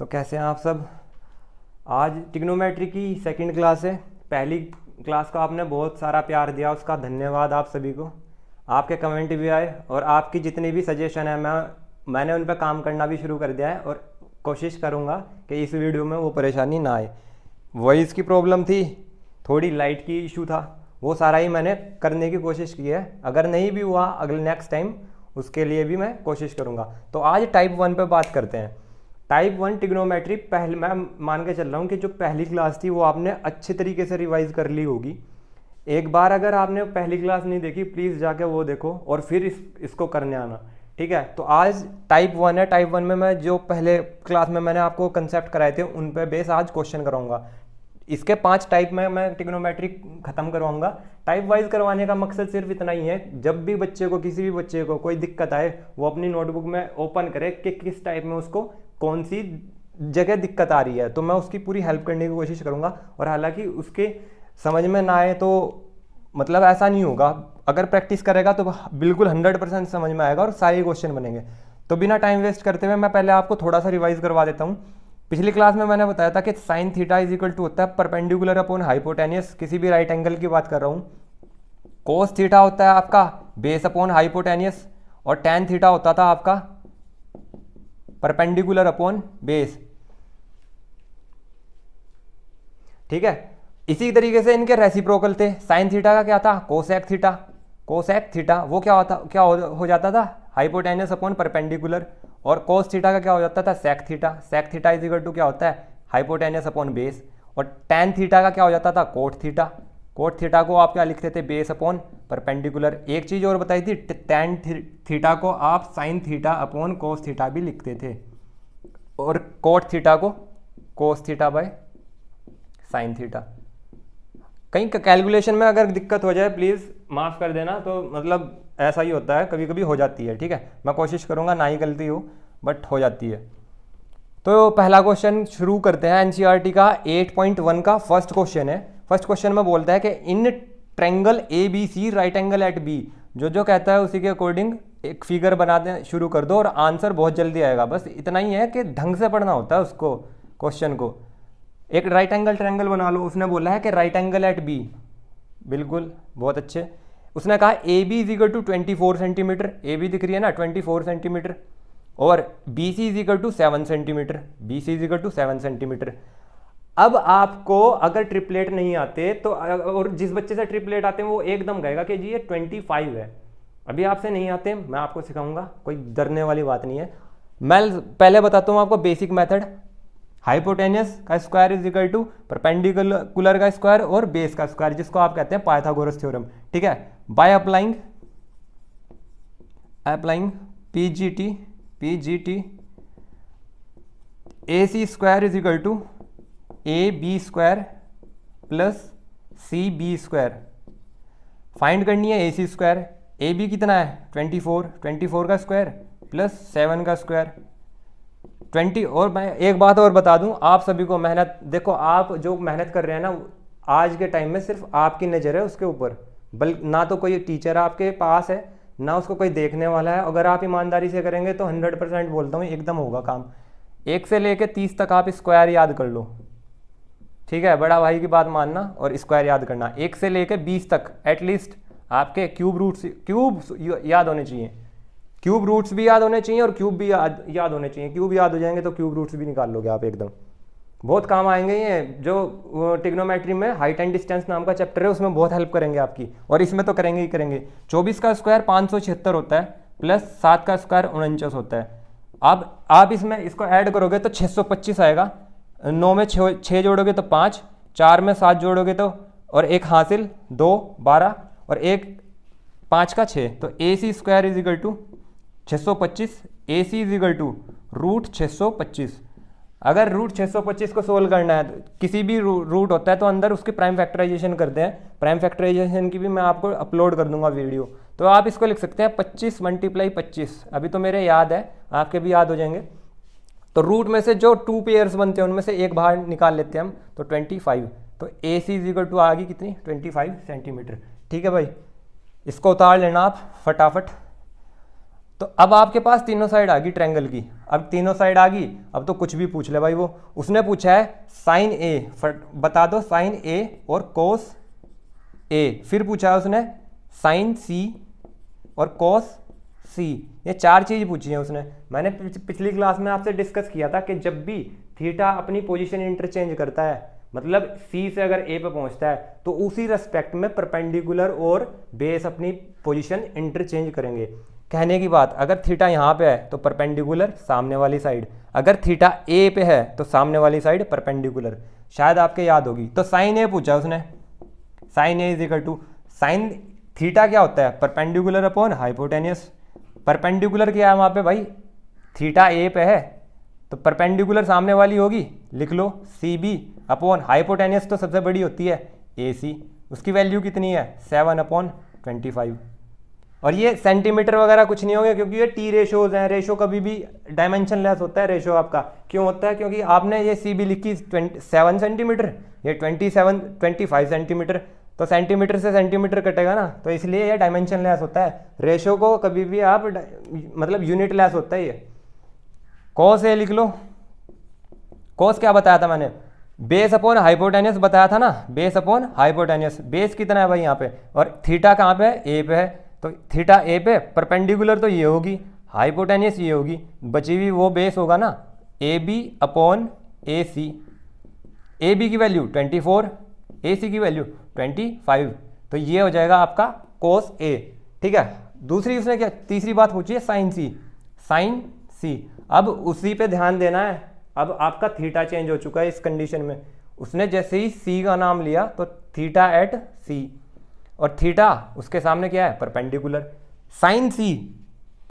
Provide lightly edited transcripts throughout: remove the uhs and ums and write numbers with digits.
तो कैसे हैं आप सब। आज ट्रिग्नोमेट्री की सेकंड क्लास है। पहली क्लास का आपने बहुत सारा प्यार दिया, उसका धन्यवाद आप सभी को। आपके कमेंट भी आए और आपकी जितनी भी सजेशन है मैंने उन पर काम करना भी शुरू कर दिया है और कोशिश करूँगा कि इस वीडियो में वो परेशानी ना आए। वॉइस की प्रॉब्लम थी, थोड़ी लाइट की इशू था, वो सारा ही मैंने करने की कोशिश की है। अगर नहीं भी हुआ अगले नेक्स्ट टाइम उसके लिए भी मैं कोशिश करूँगा। तो आज टाइप 1 पे बात करते हैं। टाइप 1 ट्रिग्नोमेट्री पहले मैं मान के चल रहा हूँ कि जो पहली क्लास थी वो आपने अच्छे तरीके से रिवाइज कर ली होगी। एक बार अगर आपने पहली क्लास नहीं देखी प्लीज़ जाके वो देखो और फिर इसको करने आना, ठीक है। तो आज टाइप 1 है। टाइप 1 में मैं जो पहले क्लास में मैंने आपको कंसेप्ट कराए थे उन पे बेस आज क्वेश्चन कराऊंगा। इसके 5 टाइप में मैं ट्रिग्नोमेट्री खत्म करवाऊंगा। टाइप वाइज करवाने का मकसद सिर्फ इतना ही है, जब भी बच्चे को किसी भी बच्चे को कोई दिक्कत आए वो अपनी नोटबुक में ओपन करे कि किस टाइप में उसको कौन सी जगह दिक्कत आ रही है, तो मैं उसकी पूरी हेल्प करने की कोशिश करूंगा। और हालांकि उसके समझ में ना आए तो मतलब ऐसा नहीं होगा, अगर प्रैक्टिस करेगा तो बिल्कुल 100% समझ में आएगा और सारे क्वेश्चन बनेंगे। तो बिना टाइम वेस्ट करते हुए मैं पहले आपको थोड़ा सा रिवाइज करवा देता हूँ। पिछली क्लास में मैंने बताया था कि sine theta is equal to होता है परपेंडिकुलर अपॉन हाइपोटेनियस, किसी भी राइट एंगल की बात कर रहा हूँ। कोस थीटा होता है आपका बेस अपॉन हाइपोटेनियस और टेन थीटा होता था आपका परपेंडिकुलर अपॉन बेस, ठीक है। इसी तरीके से इनके रेसिप्रोकल थे। साइन थीटा का क्या था कोसेक थीटा, कोसेक थीटा वो क्या हो जाता था हाइपोटेनियस अपॉन परपेंडिकुलर। और कोस थीटा का क्या हो जाता था sec theta, sec theta is equal to क्या होता है हाइपोटेनियस अपॉन बेस। और टेन थीटा का क्या हो जाता था कोट थीटा, कोट थीटा को आप क्या लिखते थे बेस अपॉन परपेंडिकुलर। एक चीज और बताई थी, टेन थीटा को आप sine theta upon cos theta भी लिखते थे और कोट थीटा को cos theta by sine theta. कहीं कैलकुलेशन में अगर दिक्कत हो जाए प्लीज़ माफ़ कर देना, तो मतलब ऐसा ही होता है, कभी कभी हो जाती है, ठीक है। मैं कोशिश करूँगा ना ही गलती हो बट हो जाती है। तो पहला क्वेश्चन शुरू करते हैं। एनसीईआरटी का 8.1 का फर्स्ट क्वेश्चन है। फर्स्ट क्वेश्चन में बोलता है कि in triangle A B C right angle at B, जो कहता है उसी के अकॉर्डिंग एक फिगर बनाते शुरू कर दो और आंसर बहुत जल्दी आएगा। बस इतना ही है कि ढंग से पढ़ना होता है उसको, क्वेश्चन को। एक राइट एंगल ट्रायंगल बना लो, उसने बोला है कि राइट एंगल एट बी, बिल्कुल बहुत अच्छे। उसने कहा A B is equal to 24 centimetre, A B दिख रही है ना 24 सेंटीमीटर, और B C is equal to 7 centimetre, B C is equal to 7 centimetre. अब आपको अगर ट्रिपलेट नहीं आते तो, और जिस बच्चे से ट्रिपलेट आते हैं वो एकदम कहेगा कि जी ये 25 है। अभी आपसे नहीं आते मैं आपको सिखाऊंगा, कोई डरने वाली बात नहीं है। मैं पहले बताता हूँ आपको बेसिक मेथड। हाइपोटेनियस का square is equal to perpendicular का स्क्वायर और बेस का स्क्वायर, जिसको आप कहते हैं पाइथागोरस थ्योरम, ठीक है। By applying PGT A C square is equal to A B square plus C B square. Find करनी है A C square. A B कितना है 24 का स्क्वायर प्लस 7 का स्क्वायर 20। और मैं एक बात और बता दूं आप सभी को, मेहनत देखो, आप जो मेहनत कर रहे हैं ना आज के टाइम में सिर्फ आपकी नज़र है उसके ऊपर, बल्कि ना तो कोई टीचर आपके पास है ना उसको कोई देखने वाला है। अगर आप ईमानदारी से करेंगे तो 100% बोलता हूँ एकदम होगा काम। 1 से लेकर 30 तक आप स्क्वायर याद कर लो, ठीक है। बड़ा भाई की बात मानना और स्क्वायर याद करना। 1 से लेकर 20 तक एटलीस्ट आपके क्यूब याद होने चाहिए, क्यूब रूट्स भी याद होने चाहिए और क्यूब भी याद होने चाहिए। क्यूब याद हो जाएंगे तो क्यूब रूट्स भी निकाल लोगे आप एकदम, बहुत काम आएंगे ये। जो ट्रिग्नोमेट्री में हाइट एंड डिस्टेंस नाम का चैप्टर है उसमें बहुत हेल्प करेंगे आपकी, और इसमें तो करेंगे ही करेंगे। 24 का स्क्वायर 576 होता है प्लस 7 का स्क्वायर 49 होता है। अब आप इसमें इसको ऐड करोगे तो 625 आएगा। 9 में 6 जोड़ोगे तो 5, 4 में 7 जोड़ोगे तो, और एक हासिल 2 12 और एक 5 का 6, तो A C square is equal to 625, A C is equal to root 625। अगर रूट 625 को सोल्व करना है तो किसी भी रूट होता है तो अंदर उसकी प्राइम फैक्टराइजेशन करते हैं। प्राइम फैक्टराइजेशन की भी मैं आपको अपलोड कर दूंगा वीडियो, तो आप इसको लिख सकते हैं 25 × 25। अभी तो मेरे याद है, आपके भी याद हो जाएंगे। तो रूट में से जो 2 पेयर्स बनते हैं उनमें से एक बाहर निकाल लेते हैं हम, तो 25। तो A C is equal to आ गई कितनी 25 सेंटीमीटर, ठीक है भाई। इसको उतार लेना आप फटाफट। तो अब आपके पास तीनों साइड आ गई ट्रायंगल की। अब तीनों साइड आ गई, अब तो कुछ भी पूछ ले भाई। वो उसने पूछा है साइन ए, बता दो साइन ए और कोस ए। फिर पूछा है उसने साइन सी और कोस सी। ये चार चीज पूछी है उसने। मैंने पिछली क्लास में आपसे डिस्कस किया था कि जब भी थीटा अपनी पोजीशन इंटरचेंज करता है, मतलब सी से अगर ए पे पहुंचता है, तो उसी रेस्पेक्ट में परपेंडिकुलर और बेस अपनी पोजीशन इंटरचेंज करेंगे। कहने की बात, अगर थीटा यहाँ पे है तो परपेंडिकुलर सामने वाली साइड, अगर थीटा ए पे है तो सामने वाली साइड परपेंडिकुलर। शायद आपके याद होगी। तो साइन ए पूछा उसने, sine A is equal to sine theta क्या होता है, परपेंडिकुलर अपॉन हाइपोटेनियस। परपेंडिकुलर क्या है वहाँ पे भाई, थीटा ए पे है तो परपेंडिकुलर सामने वाली होगी, लिख लो सी बी अपॉन हाइपोटेनियस तो सबसे बड़ी होती है ए सी। उसकी वैल्यू कितनी है 7/25। और ये सेंटीमीटर वगैरह कुछ नहीं होगा क्योंकि ये टी रेशोज हैं। रेशो कभी भी डायमेंशन लेस होता है। रेशो आपका क्यों होता है, क्योंकि आपने ये सी बी लिखी 7 सेंटीमीटर, ये 25 सेंटीमीटर, तो सेंटीमीटर से सेंटीमीटर कटेगा ना, तो इसलिए ये डायमेंशन लेस होता है। रेशो को कभी भी आप मतलब यूनिट लेस होता है ये। कॉस ए लिख लो। कॉस क्या बताया था मैंने, बेस अपॉन हाइपोटेनियस बताया था ना, बेस अपॉन हाइपोटेनियस। बेस कितना है भाई यहाँ पे, और थीटा कहाँ पे है, ए पे है, तो थीटा ए पे परपेंडिकुलर तो ये होगी, हाइपोटेनियस ये होगी, बची हुई वो बेस होगा ना, A B upon A C. A B की वैल्यू 24, ए सी की वैल्यू 25, तो ये हो जाएगा आपका कोस ए। ठीक है। दूसरी उसने क्या तीसरी बात पूछी है, साइन सी। साइन सी, अब उसी पे ध्यान देना है। अब आपका थीटा चेंज हो चुका है इस कंडीशन में। उसने जैसे ही सी का नाम लिया तो थीटा एट सी, और थीटा उसके सामने क्या है, परपेंडिकुलर। साइन सी,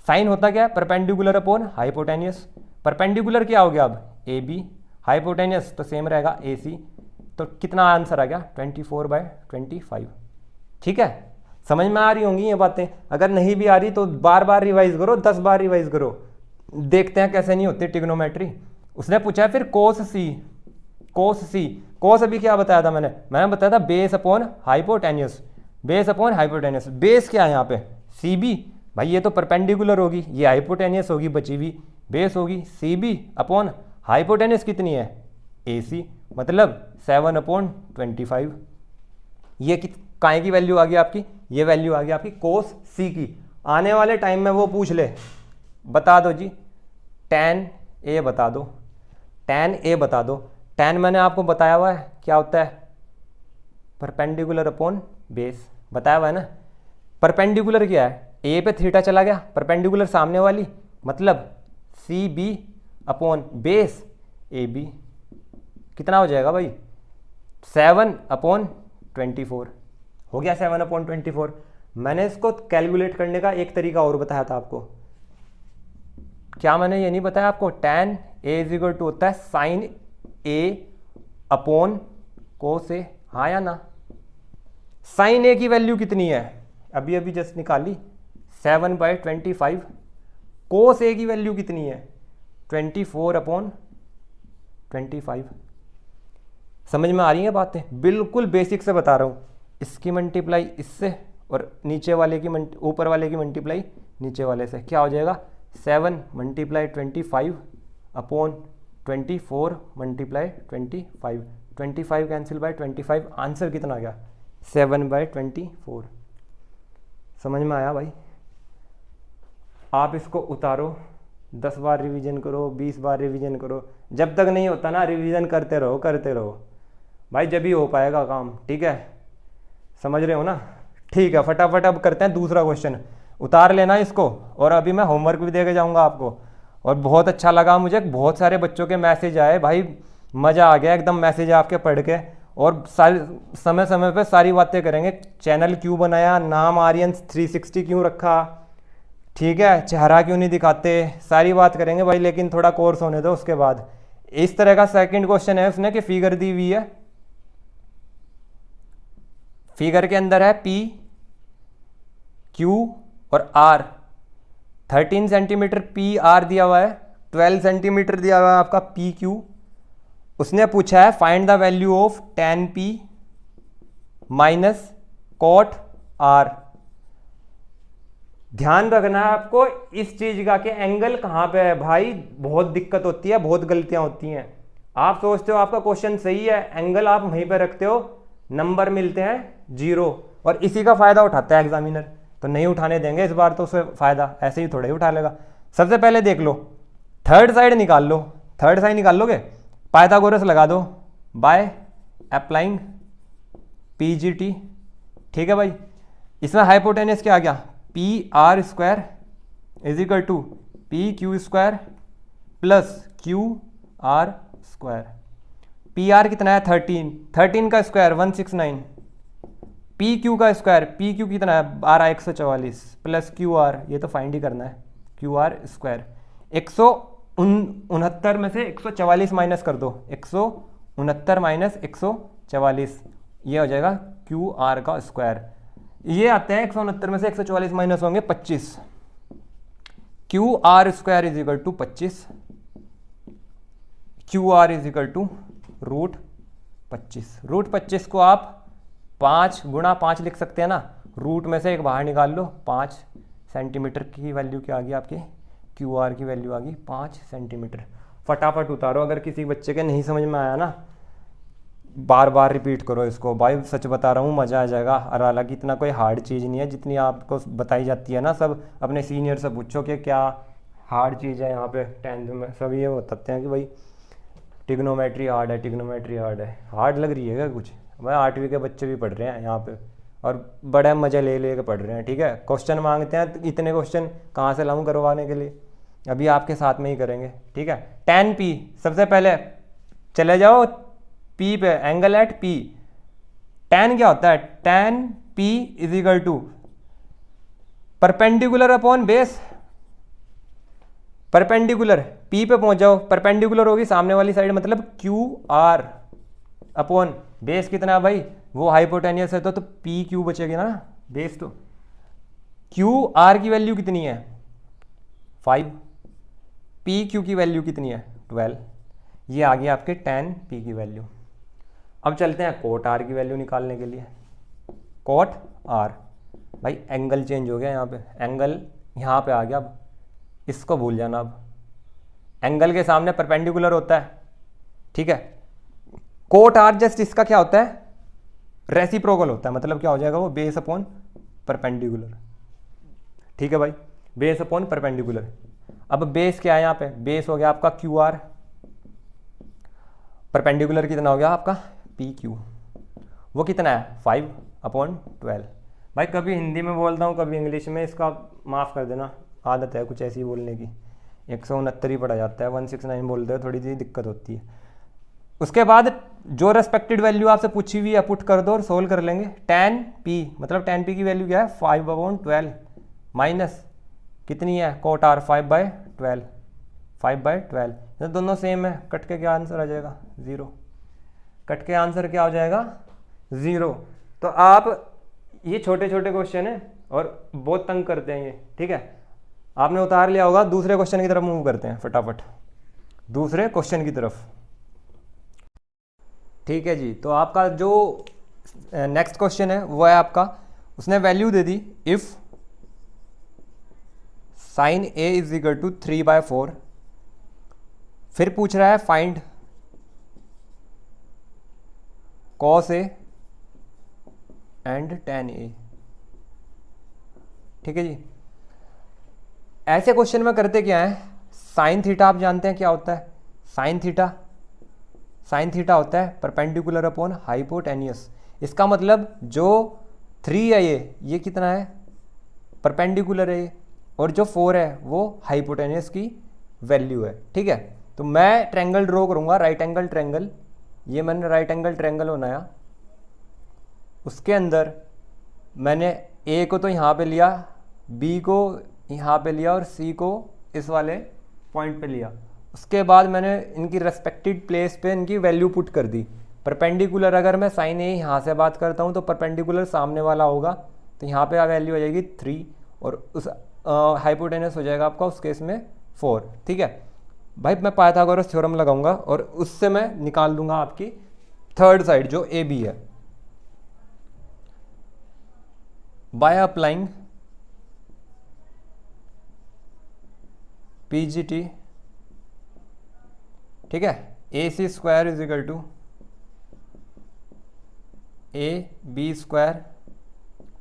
साइन होता क्या है, परपेंडिकुलर अपॉन हाइपोटेनियस। परपेंडिकुलर क्या हो गया अब, ए बी, हाइपोटेनियस तो सेम रहेगा ए सी। तो कितना आंसर आ गया 24/25। ठीक है। समझ में आ रही होंगी ये बातें। अगर नहीं भी आ रही तो बार बार रिवाइज करो, 10 बार रिवाइज करो, देखते हैं कैसे नहीं होती ट्रिग्नोमेट्री। उसने पूछा है फिर कोस सी। कोस सी, कोस अभी क्या बताया था मैंने बताया था base upon hypotenuse. Base upon hypotenuse, base क्या है यहाँ पे, सी बी। भाई ये तो परपेंडिकुलर होगी, ये हाइपोटेनियस होगी, बची हुई बेस होगी सी बी अपॉन हाइपोटेनियस कितनी है, ए सी, मतलब 7/25। ये काय की वैल्यू आ गई आपकी, ये वैल्यू आ गई आपकी कोस सी की। आने वाले टाइम में वो पूछ ले, बता दो जी tan ए बता दो, tan ए बता दो। tan मैंने आपको बताया हुआ है क्या होता है, परपेंडिकुलर अपॉन बेस, बताया हुआ है ना। परपेंडिकुलर क्या है, ए पे थीटा चला गया, परपेंडिकुलर सामने वाली, मतलब C B upon base A B. कितना हो जाएगा भाई 7/24। हो गया 7/24। मैंने इसको कैलकुलेट करने का एक तरीका और बताया था आपको। क्या मैंने ये नहीं बताया आपको, tan A is equal to होता है साइन ए अपॉन कोस ए, हाँ या ना। साइन ए की वैल्यू कितनी है, अभी अभी जस्ट निकाली 7/25। कोस ए की वैल्यू कितनी है 24/25। समझ में आ रही है बातें, बिल्कुल बेसिक से बता रहा हूँ। इसकी मल्टीप्लाई इससे और नीचे वाले की ऊपर वाले की मल्टीप्लाई नीचे वाले से, क्या हो जाएगा 7/25 अपॉन 24 × 25। 25 कैंसिल बाय 25, आंसर कितना आ गया 7/24। समझ में आया भाई। आप इसको उतारो, 10 बार रिवीजन करो, 20 बार रिवीजन करो, जब तक नहीं होता ना रिवीजन करते रहो भाई, जब ही हो पाएगा काम। ठीक है, समझ रहे हो ना। ठीक है, फटाफट अब करते हैं दूसरा क्वेश्चन। उतार लेना इसको, और अभी मैं होमवर्क भी दे के जाऊँगा आपको। और बहुत अच्छा लगा मुझे, बहुत सारे बच्चों के मैसेज आए भाई, मज़ा आ गया एकदम मैसेज आपके पढ़ के। और सारी समय समय पे सारी बातें करेंगे, चैनल क्यों बनाया, नाम आर्यन 360 क्यों रखा, ठीक है, चेहरा क्यों नहीं दिखाते, सारी बात करेंगे भाई। लेकिन थोड़ा कोर्स होने दो उसके बाद। इस तरह का सेकंड क्वेश्चन है उसने कि फिगर दी हुई है, फिगर के अंदर है P, Q और R। 13 सेंटीमीटर PR दिया हुआ है, 12 सेंटीमीटर दिया हुआ है आपका PQ। उसने पूछा है find the value of tan P minus cot R। ध्यान रखना है आपको इस चीज का कि एंगल कहाँ पे है भाई, बहुत दिक्कत होती है, बहुत गलतियां होती हैं। आप सोचते हो आपका क्वेश्चन सही है, एंगल आप वहीं पे रखते हो, नंबर मिलते हैं 0, और इसी का फायदा उठाता है एग्जामिनर। तो नहीं उठाने देंगे इस बार तो उसे फायदा, ऐसे ही थोड़ा ही उठा लेगा। सबसे पहले देख लो, थर्ड साइड निकाल लो। थर्ड साइड निकाल लोगे, पाइथागोरस लगा दो बाय अप्लाइंग PGT। ठीक है भाई, इसमें हाइपोटेनस क्या आ गया, PR² is equal to PQ² plus QR²। PR कितना है 13, 13 का स्क्वायर 169, PQ का स्क्वायर, PQ कितना है 12 144 प्लस QR, ये तो फाइंड ही करना है, QR²। 169 में से 144 माइनस कर दो, 169 माइनस 144, ये हो जाएगा QR का स्क्वायर। ये आते हैं 169 में से 144 माइनस होंगे 25, QR² is equal to 25, QR is equal to √25। √25 को आप 5 गुणा 5 लिख सकते हैं ना, रूट में से एक बाहर निकाल लो, 5 सेंटीमीटर की वैल्यू क्या आ गई आपकी, QR की वैल्यू आ गई 5 सेंटीमीटर। फटाफट उतारो, अगर किसी बच्चे के नहीं समझ में आया ना, बार बार रिपीट करो इसको, भाई सच बता रहा हूँ मज़ा आ जाएगा। और हालांकि इतना कोई हार्ड चीज़ नहीं है जितनी आपको बताई जाती है ना, सब अपने सीनियर से पूछो कि क्या हार्ड चीज़ है यहाँ पे 10th में, सब ये बताते हैं कि भाई ट्रिग्नोमेट्री हार्ड है, ट्रिग्नोमेट्री हार्ड है। हार्ड लग रही है क्या कुछ, भाई 8वीं के बच्चे भी पढ़ रहे हैं यहाँ पे और बड़े मज़े ले ले के पढ़ रहे हैं। ठीक है, क्वेश्चन मांगते हैं तो इतने क्वेश्चन कहाँ से लाऊं करवाने के लिए, अभी आपके साथ में ही करेंगे। ठीक है, tan P, सबसे पहले चले जाओ P पे, एंगल एट P। tan क्या होता है, tan P is equal to perpendicular upon base. Perpendicular P पे पहुंच जाओ, परपेंडिकुलर होगी सामने वाली साइड, मतलब QR अपॉन बेस कितना है भाई, वो हाइपोटेनियस है तो PQ बचेगी ना बेस, तो QR की वैल्यू कितनी है 5, PQ की वैल्यू कितनी है 12। ये आ गया आपके tan P की वैल्यू। अब चलते हैं cot R की वैल्यू निकालने के लिए। cot R, भाई एंगल चेंज हो गया, यहाँ पे एंगल यहाँ पे आ गया, अब इसको भूल जाना। अब एंगल के सामने परपेंडिकुलर होता है। ठीक है, cot R जस्ट इसका क्या होता है, रेसिप्रोकल होता है, मतलब क्या हो जाएगा वो बेस अपॉन परपेंडिकुलर। ठीक है भाई, बेस अपॉन परपेंडिकुलर। अब बेस क्या है यहाँ पे, बेस हो गया आपका QR, परपेंडिकुलर कितना हो गया आपका PQ, वो कितना है 5/12। भाई कभी हिंदी में बोलता हूँ कभी इंग्लिश में, इसका माफ़ कर देना, आदत है कुछ ऐसी बोलने की, 169 ही पढ़ा जाता है, 169 बोलते हो, थोड़ी सी दिक्कत होती है। उसके बाद जो रेस्पेक्टेड वैल्यवैल्यू आपसे पूछी हुई है पुट कर दो और सोल्व कर लेंगे। tan P, मतलब tan P की वैल्यू क्या है 5/12 माइनस कितनी है cot R 5/12, 5/12, तो दोनों सेम है, कट के क्या आंसर आ जाएगा 0, कट के आंसर क्या हो जाएगा 0। तो आप ये छोटे छोटे क्वेश्चन है और बहुत तंग करते हैं ये। ठीक है, आपने उतार लिया होगा, दूसरे क्वेश्चन की तरफ मूव करते हैं फटाफट, दूसरे क्वेश्चन की तरफ। ठीक है जी, तो आपका जो नेक्स्ट क्वेश्चन है वो है आपका, उसने वैल्यू दे दी if sin A is equal to 3/4, फिर पूछ रहा है find cos A and tan A। ठीक है जी, ऐसे क्वेश्चन में करते क्या है, साइन थीटा आप जानते हैं क्या होता है, साइन थीटा होता है परपेंडिकुलर अपॉन हाइपोटेनियस। इसका मतलब जो 3 है ये कितना है परपेंडिकुलर है, और जो 4 है वो हाइपोटेनियस की वैल्यू है। ठीक है, तो मैं ट्रायंगल ड्रॉ करूंगा, राइट एंगल ट्रायंगल, ये मैंने राइट एंगल ट्रायंगल बनाया, उसके अंदर मैंने A को तो यहाँ पे लिया, B को यहाँ पे लिया और C को इस वाले पॉइंट पे लिया। उसके बाद मैंने इनकी रेस्पेक्टिव प्लेस पे इनकी वैल्यू पुट कर दी। परपेंडिकुलर अगर मैं साइन ए यहाँ से बात करता हूँ तो परपेंडिकुलर सामने वाला होगा, तो यहाँ पे वैल्यू हो जाएगी 3 और उस हाइपोटेनस हो जाएगा आपका उस केस में 4। ठीक है भाई, मैं पाइथागोरस थ्योरम लगाऊंगा और उससे मैं निकाल दूंगा आपकी थर्ड साइड जो ए बी है by applying P G T, ठीक है, A C square is equal to A B square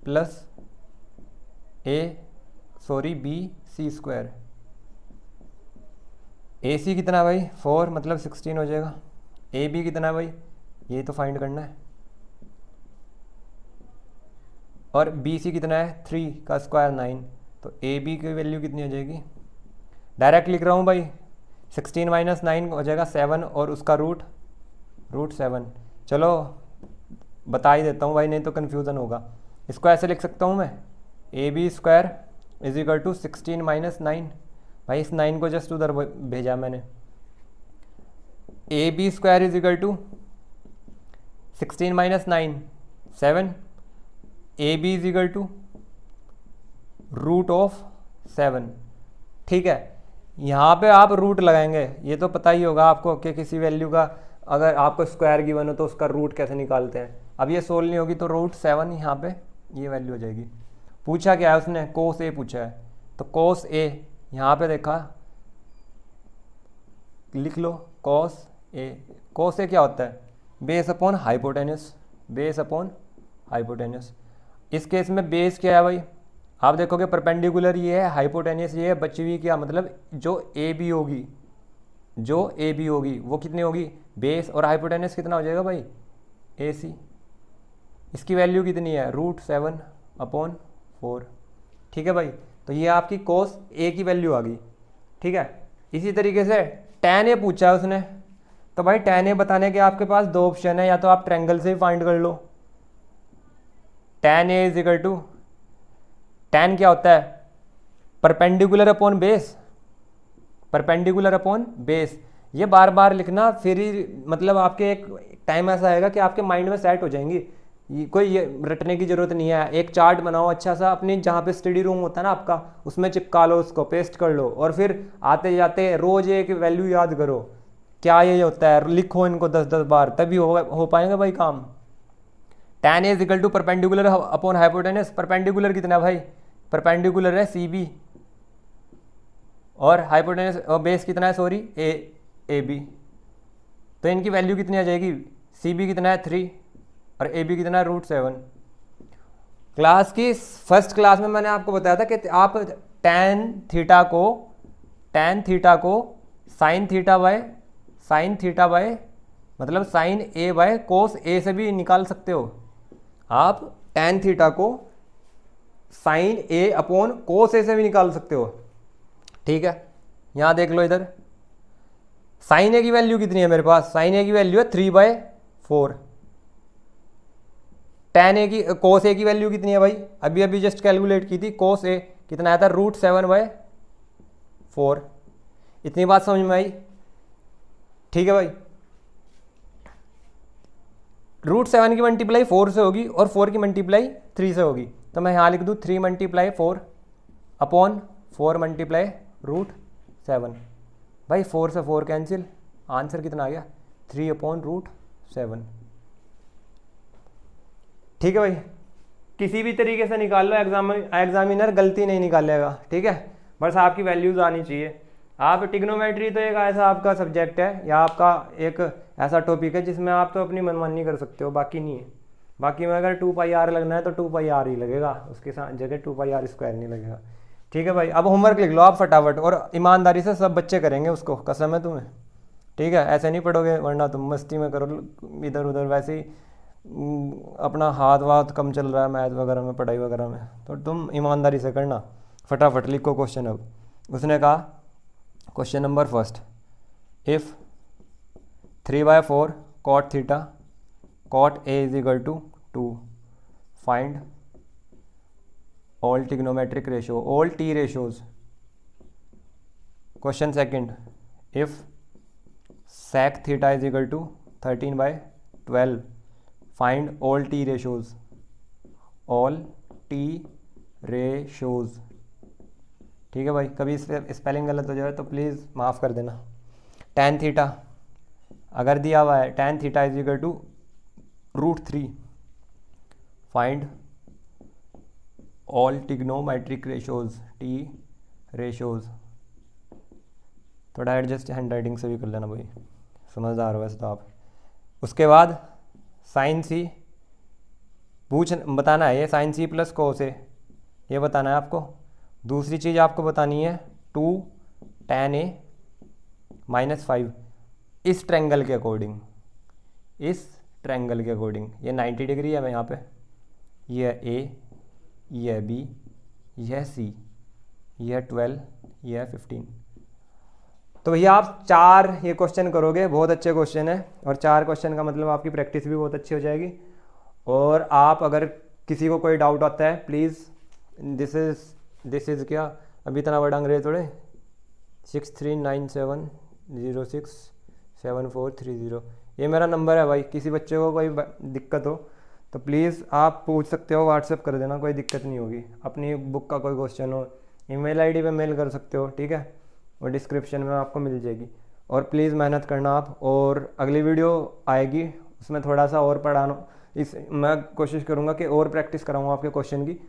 plus B C square. A C कितना भाई 4 मतलब 16 हो जाएगा। ए बी कितना भाई ये तो फाइंड करना है। और बी सी कितना है 3 का स्क्वायर 9, तो ए बी की वैल्यू कितनी हो जाएगी, डायरेक्ट लिख रहा हूँ भाई, 16 माइनस 9 हो जाएगा 7 और उसका रूट 7। चलो बता ही देता हूँ भाई, नहीं तो कन्फ्यूज़न होगा। इसको ऐसे लिख सकता हूँ मैं, A B square is equal to 16 minus 9, भाई इस 9 को जस्ट उधर भेजा मैंने। A B square is equal to 16 minus 9 7, A B is equal to root of 7, ठीक है। यहाँ पे आप रूट लगाएंगे, ये तो पता ही होगा आपको कि किसी वैल्यू का अगर आपको स्क्वायर गिवन हो तो उसका रूट कैसे निकालते हैं। अब ये सोल्व नहीं होगी तो रूट 7 यहाँ पे ये वैल्यू हो जाएगी। पूछा क्या है उसने, कोस ए पूछा है, तो कोस ए यहाँ पे देखा, लिख लो कोस ए। कोस ए क्या होता है, base upon hypotenuse, base upon hypotenuse. इस केस में बेस क्या है भाई, आप देखोगे परपेंडिकुलर ये है, हाइपोटेन्यूस ये है, बची हुई क्या मतलब जो ए बी होगी, जो ए बी होगी वो कितनी होगी बेस, और हाइपोटेन्यूस कितना हो जाएगा भाई ए सी। इसकी वैल्यू कितनी है रूट 7 अपॉन 4, ठीक है भाई। तो ये आपकी कोस ए की वैल्यू आ गई, ठीक है। इसी तरीके से tan ए पूछा है उसने, तो भाई tan ए बताने के आपके पास दो ऑप्शन है, या तो आप ट्रायंगल से ही फाइंड कर लो। tan A is equal to, tan क्या होता है perpendicular upon base, perpendicular upon base. ये बार बार लिखना, फिर ही मतलब आपके एक टाइम ऐसा आएगा कि आपके माइंड में सेट हो जाएंगी, ये रटने की जरूरत नहीं है। एक चार्ट बनाओ अच्छा सा, अपनी जहाँ पे स्टडी रूम होता है ना आपका, उसमें चिपका लो, उसको पेस्ट कर लो, और फिर आते जाते रोज एक वैल्यू याद करो क्या ये होता है, लिखो इनको 10-10 बार, तभी हो पाएगा भाई काम। tan A is equal to perpendicular upon hypotenuse, perpendicular कितना है भाई, परपेंडिकुलर है सी बी, और हाइपोटेन्यूस और बेस कितना है सॉरी ए बी, तो इनकी वैल्यू कितनी आ जाएगी, सी बी कितना है 3 और ए बी कितना है रूट 7। क्लास की फर्स्ट क्लास में मैंने आपको बताया था कि आप tan थीटा को साइन थीटा बाय मतलब साइन ए बाय कोस ए से भी निकाल सकते हो। आप tan थीटा को साइन ए अपॉन कोस ए से भी निकाल सकते हो, ठीक है। यहाँ देख लो इधर, साइन ए की वैल्यू कितनी है मेरे पास, साइन ए की वैल्यू है 3/4, tan ए की कोस ए की वैल्यू कितनी है भाई, अभी जस्ट कैलकुलेट की थी, कोस ए कितना आया था रूट 7/4। इतनी बात समझ में आई, ठीक है भाई। रूट 7 की मल्टीप्लाई 4 से होगी और 4 की मल्टीप्लाई 3 से होगी, तो मैं यहाँ लिख दूँ 3 × 4 अपॉन 4 × रूट 7। भाई 4 से 4 कैंसिल, आंसर कितना आ गया 3/√7, ठीक है भाई। किसी भी तरीके से निकाल लो, एग्जामिनर गलती नहीं निकालेगा, ठीक है, बस आपकी वैल्यूज आनी चाहिए। आप ट्रिग्नोमेट्री तो एक ऐसा आपका सब्जेक्ट है या आपका एक ऐसा टॉपिक है जिसमें आप तो अपनी मनमानी कर सकते हो, बाकी नहीं है। बाकी में अगर 2πr लगना है तो 2πr ही लगेगा, उसके साथ जगह 2πr² नहीं लगेगा, ठीक है भाई। अब होमवर्क लिख लो आप फटाफट, और ईमानदारी से सब बच्चे करेंगे उसको, कसम है तुम्हें, ठीक है। ऐसे नहीं पढ़ोगे वरना तुम मस्ती में करो इधर उधर, वैसे ही अपना हाथ कम चल रहा है मैथ वगैरह में, पढ़ाई वगैरह में, तो तुम ईमानदारी से करना, फटाफट लिखो क्वेश्चन। अब उसने कहा question number first, if 3/4 cot theta cot A is equal to 2, find all trigonometric ratio, all T ratios. Question second, if sec theta is equal to 13/12, find all T ratios, all T ratios, ठीक है भाई। कभी spelling गलत हो जाए तो please माफ़ कर देना। tan थीटा अगर दिया हुआ है, tan theta is equal to √3, find all trigonometric ratios, T ratios, थोड़ा एडजस्ट हैंड राइटिंग से भी कर लेना भाई, समझदार हो वैसे तो आप। उसके बाद साइन सी बताना है, ये साइन सी प्लस कोस ए, ये बताना है आपको। दूसरी चीज़ आपको बतानी है 2 tan A -5 इस ट्रायंगल के अकॉर्डिंग, इस ट्रायंगल के अकॉर्डिंग। ये 90 डिग्री है यहाँ पे, ये A, ये B, यह C, यह 12, यह 15। तो भैया आप 4 ये क्वेश्चन करोगे, बहुत अच्छे क्वेश्चन है, और 4 क्वेश्चन का मतलब आपकी प्रैक्टिस भी बहुत अच्छी हो जाएगी। और आप अगर किसी को कोई डाउट आता है प्लीज़, दिस इज़ क्या अभी इतना बड़ा अंग्रेज थोड़े, 6397067430, ये मेरा नंबर है भाई। किसी बच्चे को कोई दिक्कत हो तो प्लीज़ आप पूछ सकते हो, व्हाट्सएप कर देना, कोई दिक्कत नहीं होगी। अपनी बुक का कोई क्वेश्चन हो ईमेल आईडी पे मेल कर सकते हो, ठीक है, और डिस्क्रिप्शन में आपको मिल जाएगी। और प्लीज़ मेहनत करना आप, और अगली वीडियो आएगी उसमें थोड़ा सा और पढ़ाना, मैं कोशिश करूँगा कि और प्रैक्टिस कराऊँगा आपके क्वेश्चन की,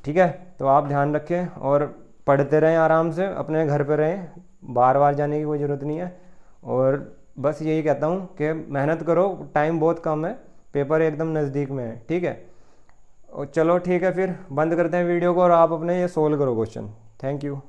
ठीक है। तो आप ध्यान रखें और पढ़ते रहें आराम से, अपने घर पर रहें, बार बार जाने की कोई ज़रूरत नहीं है। और बस यही कहता हूँ कि मेहनत करो, टाइम बहुत कम है, पेपर एकदम नज़दीक में है, ठीक है। और चलो ठीक है, फिर बंद करते हैं वीडियो को और आप अपने ये सोल्व करो क्वेश्चन। Thank you.